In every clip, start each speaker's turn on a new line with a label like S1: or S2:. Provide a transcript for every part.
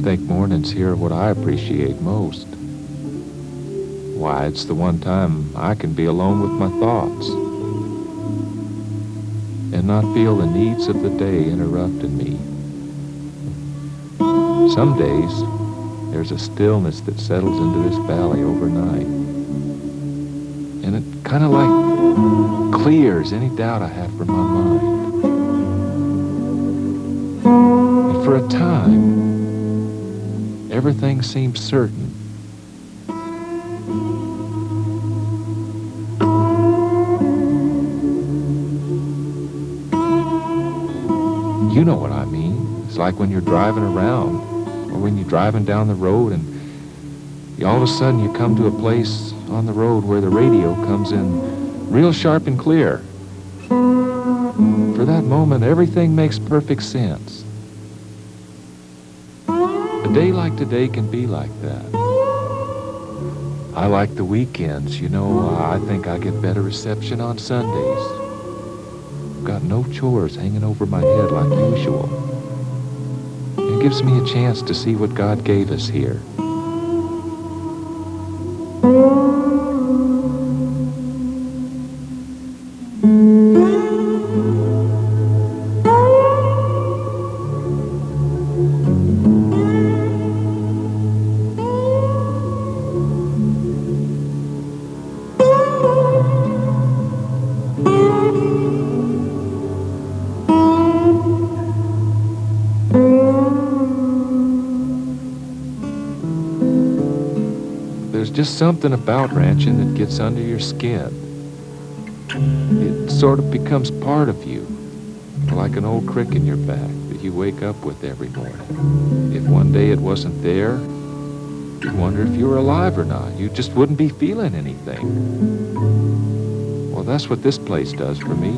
S1: think mornings here are what I appreciate most. Why, it's the one time I can be alone with my thoughts and not feel the needs of the day interrupting me. Some days, there's a stillness that settles into this valley overnight, and it kind of like clears any doubt I have from my mind. And for a time, everything seems certain. You know what I mean. It's like when you're driving around, or when you're driving down the road and all of a sudden you come to a place on the road where the radio comes in real sharp and clear. For that moment, everything makes perfect sense. A day like today can be like that. I like the weekends. You know, I think I get better reception on Sundays. I've got no chores hanging over my head like usual. It gives me a chance to see what God gave us here. There's just something about ranching that gets under your skin. It sort of becomes part of you, like an old crick in your back that you wake up with every morning. If one day it wasn't there, you'd wonder if you were alive or not. You just wouldn't be feeling anything. Well, that's what this place does for me.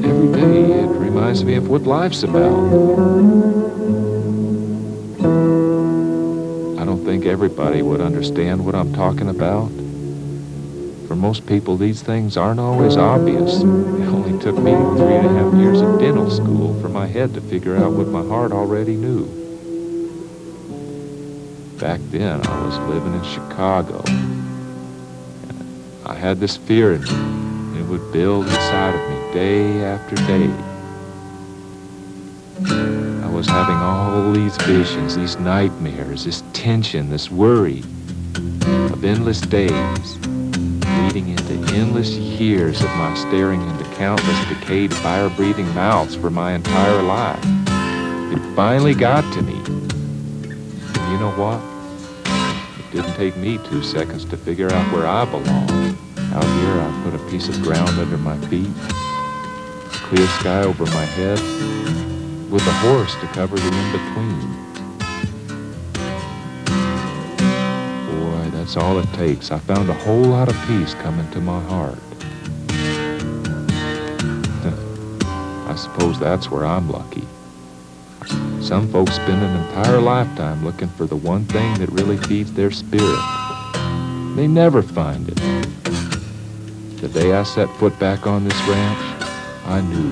S1: Every day it reminds me of what life's about. I don't think everybody would understand what I'm talking about. For most people, these things aren't always obvious. It only took me 3.5 years of dental school for my head to figure out what my heart already knew. Back then, I was living in Chicago. And I had this fear in me. It would build inside of me day after day. I was having all these visions, these nightmares, this tension, this worry of endless days, leading into endless years of my staring into countless decayed fire-breathing mouths for my entire life. It finally got to me. And you know what? It didn't take me 2 seconds to figure out where I belong. Out here, I put a piece of ground under my feet, a clear sky over my head, with a horse to cover the in-between. Boy, that's all it takes. I found a whole lot of peace coming to my heart. I suppose that's where I'm lucky. Some folks spend an entire lifetime looking for the one thing that really feeds their spirit. They never find it. The day I set foot back on this ranch, I knew.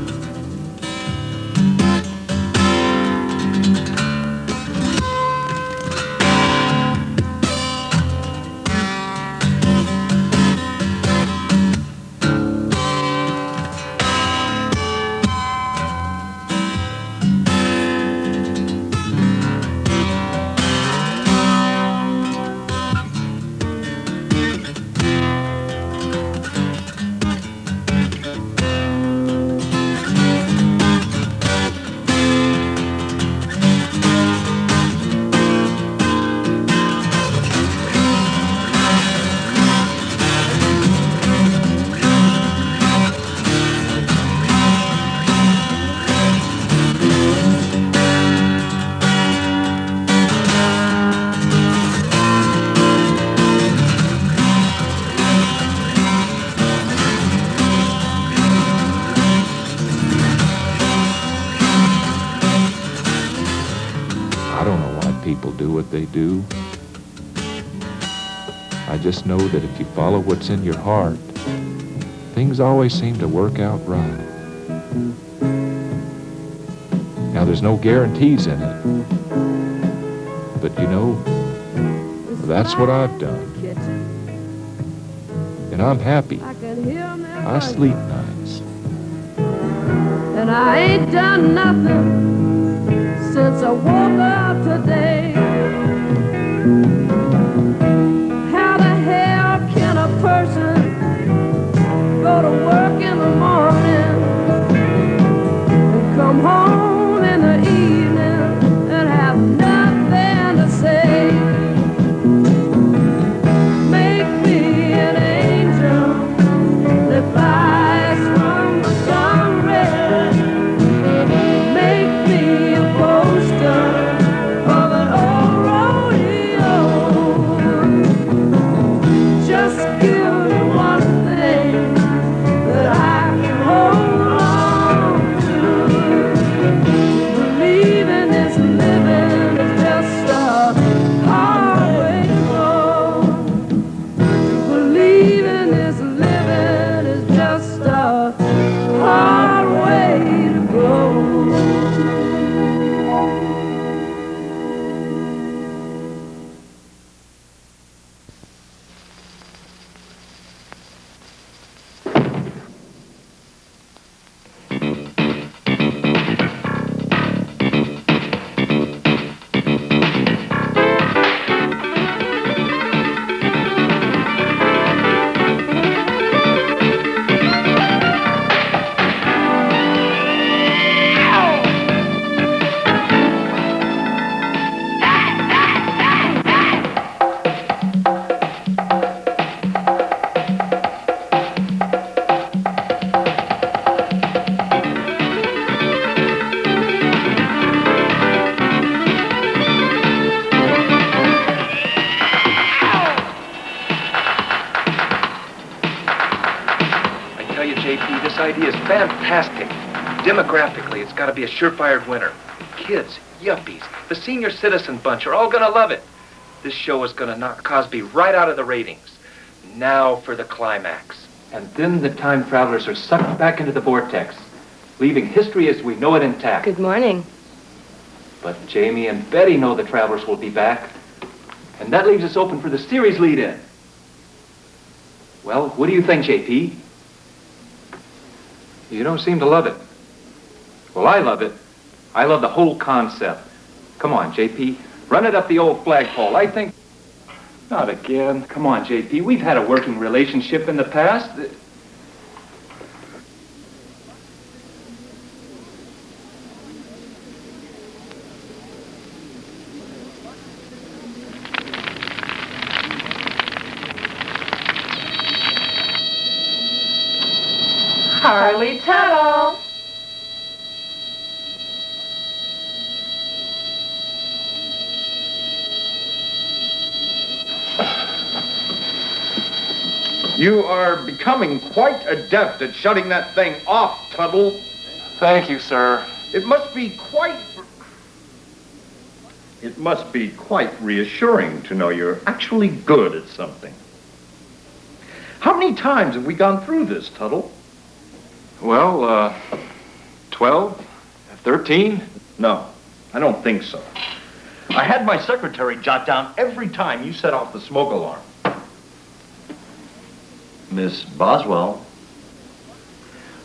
S1: I don't know why people do what they do. I just know that if you follow what's in your heart, things always seem to work out right. Now, there's no guarantees in it. But, you know, that's what I've done. And I'm happy. I sleep nights.
S2: And I ain't done nothing since I woke up today. How the hell can a person go to work in the morning and come home in the evening and have nothing to say? Make me an angel that flies from the sunrise. Make me a poster of an old rodeo. Just give me one thing that I can hold on to. Believe in this living is just a hard way to go. Believe in this living is just a hard way to go.
S3: This idea is fantastic. Demographically, it's got to be a surefire winner. Kids, yuppies, the senior citizen bunch are all going to love it. This show is going to knock Cosby right out of the ratings. Now for the climax.
S4: And then the time travelers are sucked back into the vortex, leaving history as we know it intact.
S5: Good morning.
S4: But Jamie and Betty know the travelers will be back, and that leaves us open for the series lead-in. Well, what do you think, JP? You don't seem to love it. Well, I love it. I love the whole concept. Come on, JP. Run it up the old flagpole. I think... Not again. Come on, JP. We've had a working relationship in the past.
S5: Harley Tuttle.
S6: You are becoming quite adept at shutting that thing off, Tuttle.
S4: Thank you, sir.
S6: It must be quite reassuring to know you're actually good at something. How many times have we gone through this, Tuttle?
S4: Well, 12, 13?
S6: No, I don't think so. I had my secretary jot down every time you set off the smoke alarm. Miss Boswell,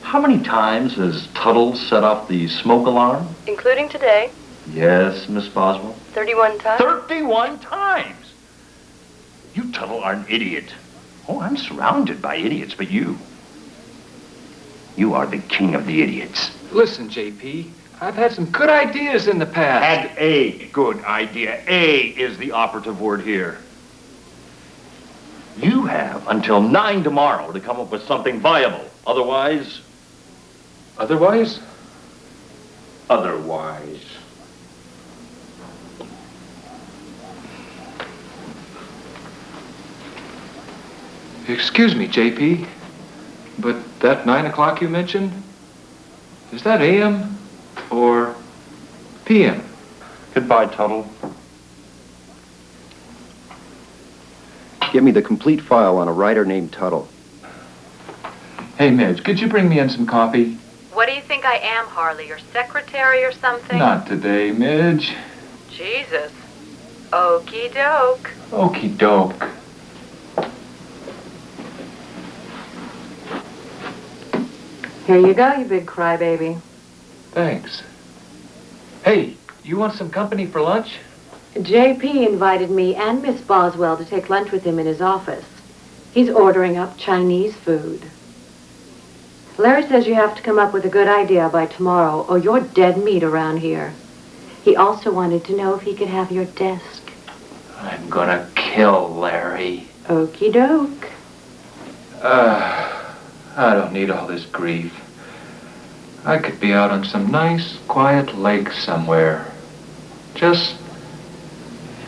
S6: how many times has Tuttle set off the smoke alarm?
S5: Including today.
S6: Yes, Miss Boswell.
S5: 31 times.
S6: 31 times! You, Tuttle, are an idiot. Oh, I'm surrounded by idiots, but you are the king of the idiots.
S4: Listen, JP, I've had some good ideas in the past.
S6: Had a good idea. A is the operative word here. You have until 9 tomorrow to come up with something viable. Otherwise...
S4: Otherwise?
S6: Otherwise.
S4: Excuse me, JP, but that 9 o'clock you mentioned, is that AM or PM?
S6: Goodbye, Tuttle.
S7: Give me the complete file on a writer named Tuttle.
S4: Hey, Midge, could you bring me in some coffee?
S5: What do you think I am, Harley? Your secretary or something?
S4: Not today, Midge.
S5: Jesus. Okey doke.
S4: Okey doke.
S8: Here you go, you big crybaby.
S4: Thanks. Hey, you want some company for lunch?
S8: JP invited me and Miss Boswell to take lunch with him in his office. He's ordering up Chinese food. Larry says you have to come up with a good idea by tomorrow, or you're dead meat around here. He also wanted to know if he could have your desk.
S4: I'm gonna kill Larry.
S8: Okey doke.
S4: I don't need all this grief. I could be out on some nice, quiet lake somewhere. Just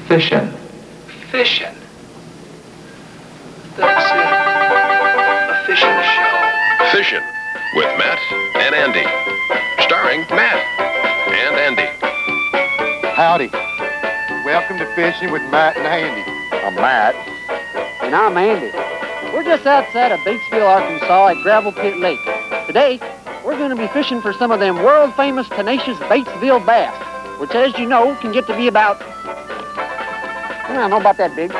S4: fishing.
S3: Fishing. That's it. A fishing show.
S9: Fishin' with Matt and Andy. Starring Matt and Andy.
S10: Howdy. Welcome to Fishing with Matt and Andy. I'm Matt.
S11: And I'm Andy. We're just outside of Batesville, Arkansas at Gravel Pit Lake. Today, we're going to be fishing for some of them world-famous tenacious Batesville bass, which, as you know, can get to be about, I don't know about that big.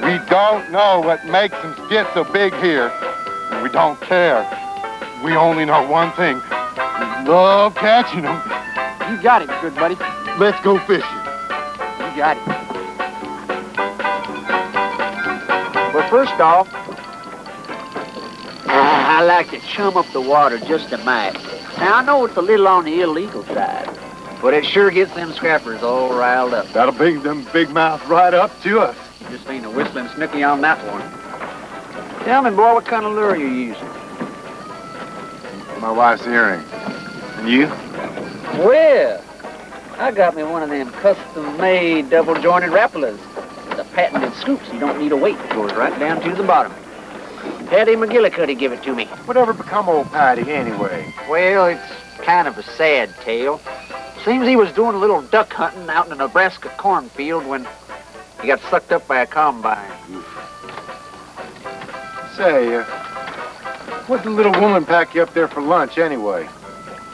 S10: We don't know what makes them get so big here, and we don't care. We only know one thing. We love catching them.
S11: You got it, good buddy.
S10: Let's go fishing.
S11: You got it. Well, first off, I like to chum up the water just a mite. Now, I know it's a little on the illegal side, but it sure gets them scrappers all riled up.
S10: That'll bring them big mouths right up to us.
S11: Just ain't a whistling snooky on that one. Tell me, boy, what kind of lure you using?
S10: My wife's earring. And you?
S11: Well, I got me one of them custom-made double-jointed Rappalas. The patented scoops. You don't need a weight. It goes right down to the bottom. Patty McGillicuddy give it to me.
S10: Whatever become old Patty anyway?
S11: Well, it's kind of a sad tale. Seems he was doing a little duck hunting out in a Nebraska cornfield when he got sucked up by a combine.
S10: Say, what'd the little woman pack you up there for lunch anyway?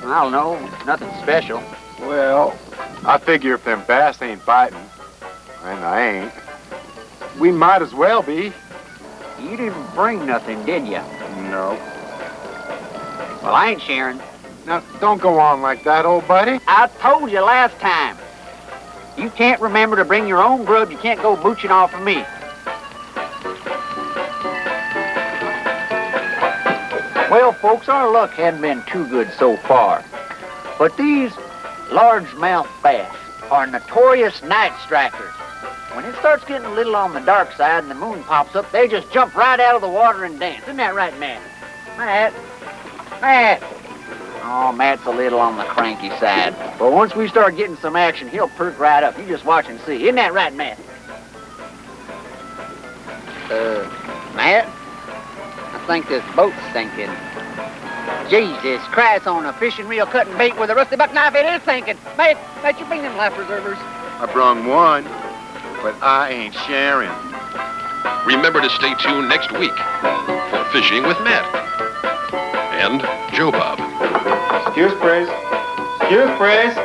S11: I don't know. Nothing special.
S10: Well, I figure if them bass ain't biting, and I ain't, we might as well be.
S11: You didn't bring nothing, did you?
S10: No.
S11: Well, I ain't sharing.
S10: Now, don't go on like that, old buddy.
S11: I told you last time. You can't remember to bring your own grub. You can't go mooching off of me. Well, folks, our luck hadn't been too good so far. But these largemouth bass are notorious night strikers. When it starts getting a little on the dark side and the moon pops up, they just jump right out of the water and dance. Isn't that right, Matt? Matt? Matt? Oh, Matt's a little on the cranky side. But once we start getting some action, he'll perk right up. You just watch and see. Isn't that right, Matt? Matt? I think this boat's sinking. Jesus Christ, on a fishing reel cutting bait with a rusty buck knife, it is sinking. Matt, you bring them life preservers.
S10: I brung one, but I ain't sharing.
S9: Remember to stay tuned next week for Fishing with Matt and Joe Bob.
S10: Excuse, please. Excuse, please.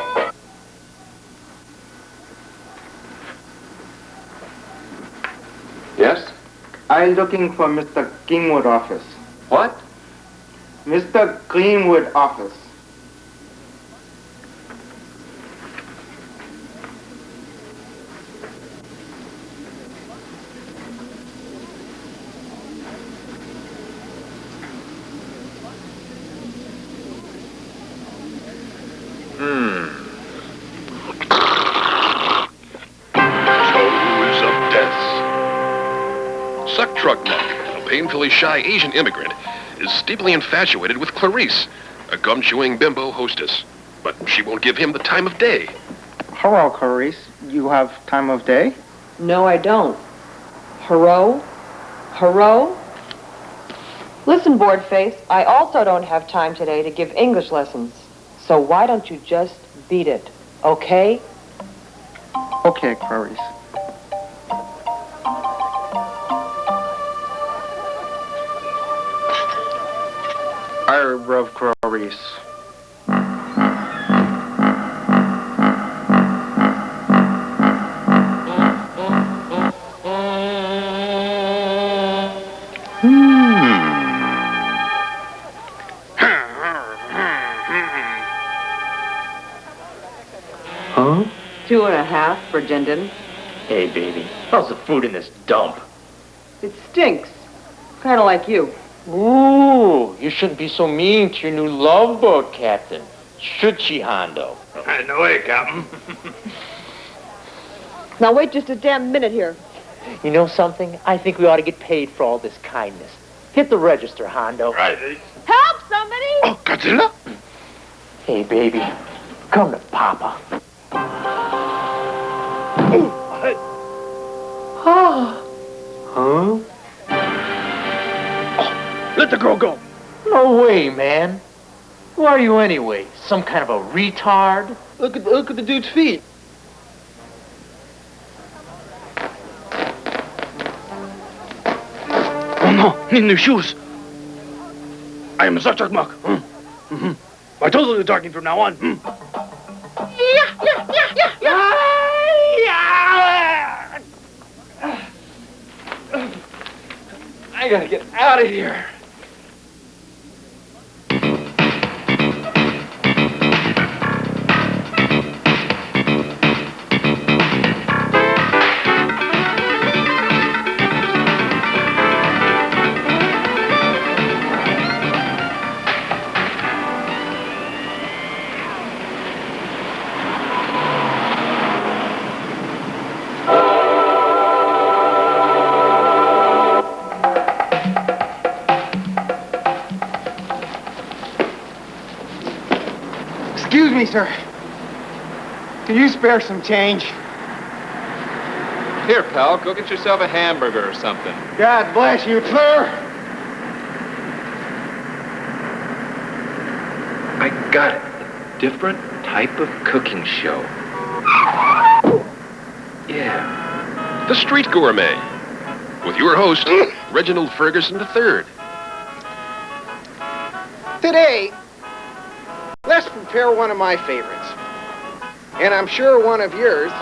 S4: Yes?
S12: I'm looking for Mr. Greenwood office.
S4: What?
S12: Mr. Greenwood office.
S9: Toes of deaths. Suck Truck Monk, a painfully shy Asian immigrant, is steeply infatuated with Clarice, a gum-chewing bimbo hostess. But she won't give him the time of day.
S12: Hello, Clarice. You have time of day?
S8: No, I don't. Hurro? Hurro? Listen, Boardface, I also don't have time today to give English lessons. So why don't you just beat it, okay?
S12: Okay, Clarice. Fire above Clarice.
S13: Huh?
S14: 2.5 for Jindin.
S13: Hey, baby. How's the food in this dump?
S14: It stinks. Kind of like you.
S13: Ooh, you shouldn't be so mean to your new love boat, Captain. Should she, Hondo?
S6: No way, Captain.
S14: Now wait just a damn minute here.
S13: You know something? I think we ought to get paid for all this kindness. Hit the register, Hondo.
S6: Right.
S14: Help somebody!
S6: Oh, Godzilla?
S13: Hey, baby. Come to Papa. Huh?
S6: Let the girl go.
S13: No way, man. Who are you anyway? Some kind of a retard?
S12: Look at the dude's feet.
S6: Oh no, need new shoes. I am a Zuck Mark. I totally talking from now on.
S3: I gotta get out of here.
S12: Excuse me, sir. Can you spare some change?
S1: Here, pal, go get yourself a hamburger or something.
S12: God bless you, sir.
S3: I got it. A different type of cooking show. Yeah.
S9: The Street Gourmet, with your host, Reginald Ferguson III.
S15: Today, let's prepare one of my favorites. And I'm sure one of yours.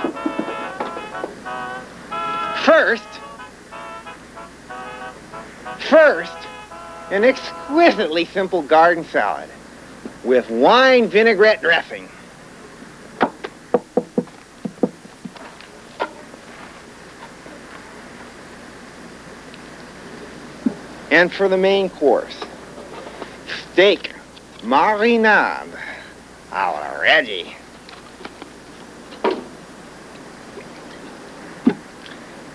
S15: First, an exquisitely simple garden salad with wine vinaigrette dressing. And for the main course, steak marinade a la Reggie.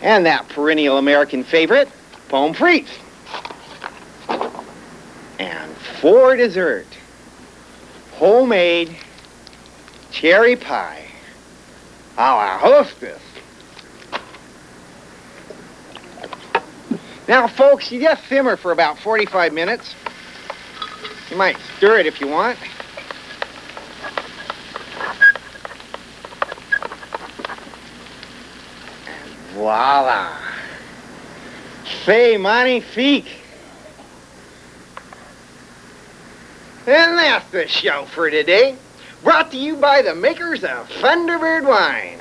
S15: And that perennial American favorite, pommes frites. And for dessert, homemade cherry pie a la Hostess. Now, folks, you just simmer for about 45 minutes. You might stir it if you want. And voila. C'est magnifique. And that's the show for today. Brought to you by the makers of Thunderbird Wine.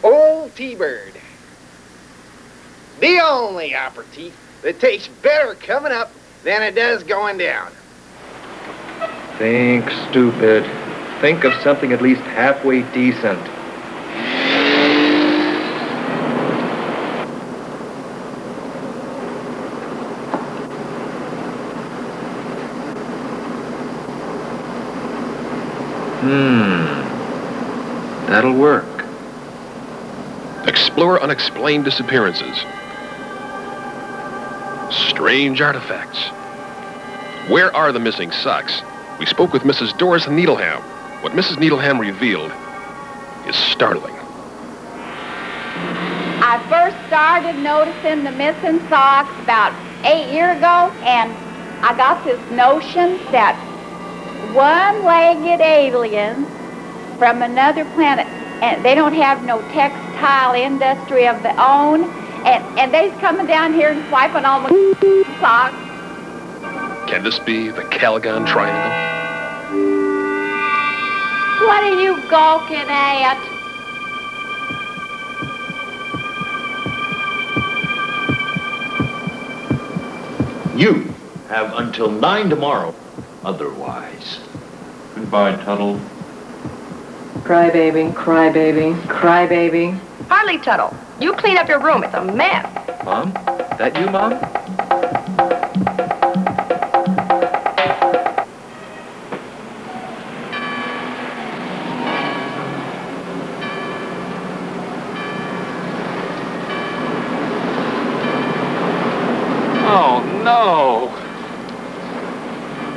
S15: Old T-Bird. The only aperitif that tastes better coming up than it does going down.
S3: Think, stupid. Think of something at least halfway decent. That'll work.
S9: Explore unexplained disappearances. Strange artifacts. Where are the missing socks? We spoke with Mrs. Doris Needleham. What Mrs. Needleham revealed is startling.
S16: I first started noticing the missing socks about 8 years ago, and I got this notion that one-legged aliens from another planet, and they don't have no textile industry of their own, and they's coming down here and swiping all my socks.
S9: Can this be the Calgon Triangle?
S16: What are you gawking at?
S6: You have until 9 tomorrow. Otherwise.
S7: Goodbye, Tuttle.
S14: Cry baby, cry baby, cry baby.
S17: Harley Tuttle, you clean up your room. It's a mess.
S3: Mom? That you, Mom? Oh, no.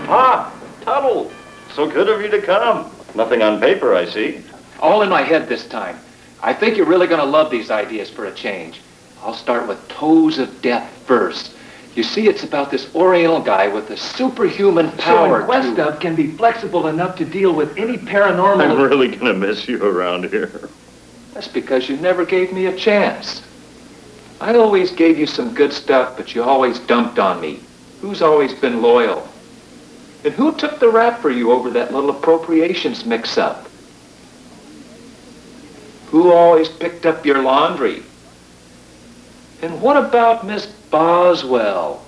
S6: Ah, Tuttle. So good of you to come. Nothing on paper, I see.
S3: All in my head this time. I think you're really going to love these ideas for a change. I'll start with Toes of Death first. You see, it's about this Oriental guy with a superhuman power. Quest of can be flexible enough to deal with any paranormal.
S6: I'm really going to miss you around here.
S3: That's because you never gave me a chance. I always gave you some good stuff, but you always dumped on me. Who's always been loyal? And who took the rap for you over that little appropriations mix-up? Who always picked up your laundry? And what about Miss Boswell?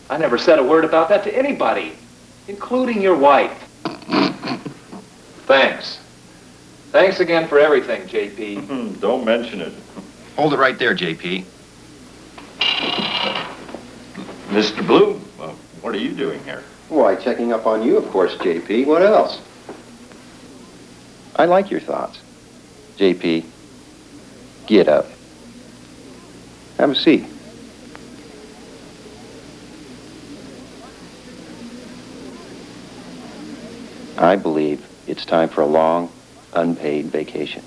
S3: I never said a word about that to anybody, including your wife. Thanks. Thanks again for everything, JP.
S6: Don't mention it.
S7: Hold it right there, JP.
S6: Mr. Bloom, what are you doing here?
S7: Why, checking up on you, of course, JP. What else? I like your thoughts. JP, get up. Have a seat. I believe it's time for a long, unpaid vacation.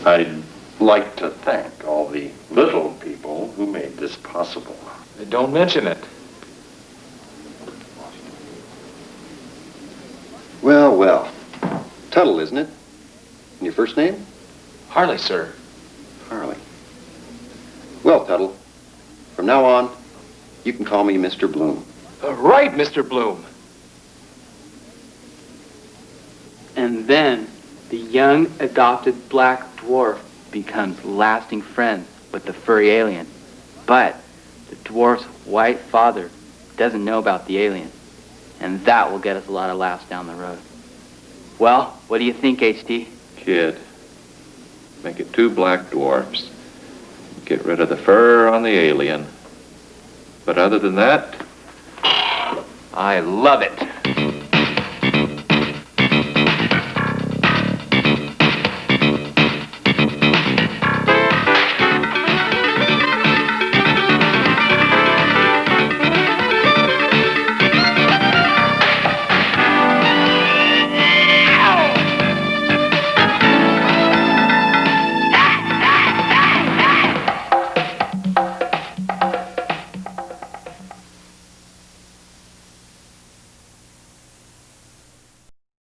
S6: I'd like to thank all the little people who made this possible.
S3: Don't mention it.
S7: Well, well. Tuttle, isn't it? And your first name?
S3: Harley, sir.
S7: Harley. Well, Tuttle, from now on, you can call me Mr. Bloom.
S3: Right, Mr. Bloom.
S18: And then the young adopted black dwarf becomes lasting friends with the furry alien. But the dwarf's white father doesn't know about the alien. And that will get us a lot of laughs down the road. Well, what do you think, HT?
S6: Kid, make it 2 black dwarfs. Get rid of the fur on the alien. But other than that,
S3: I love it.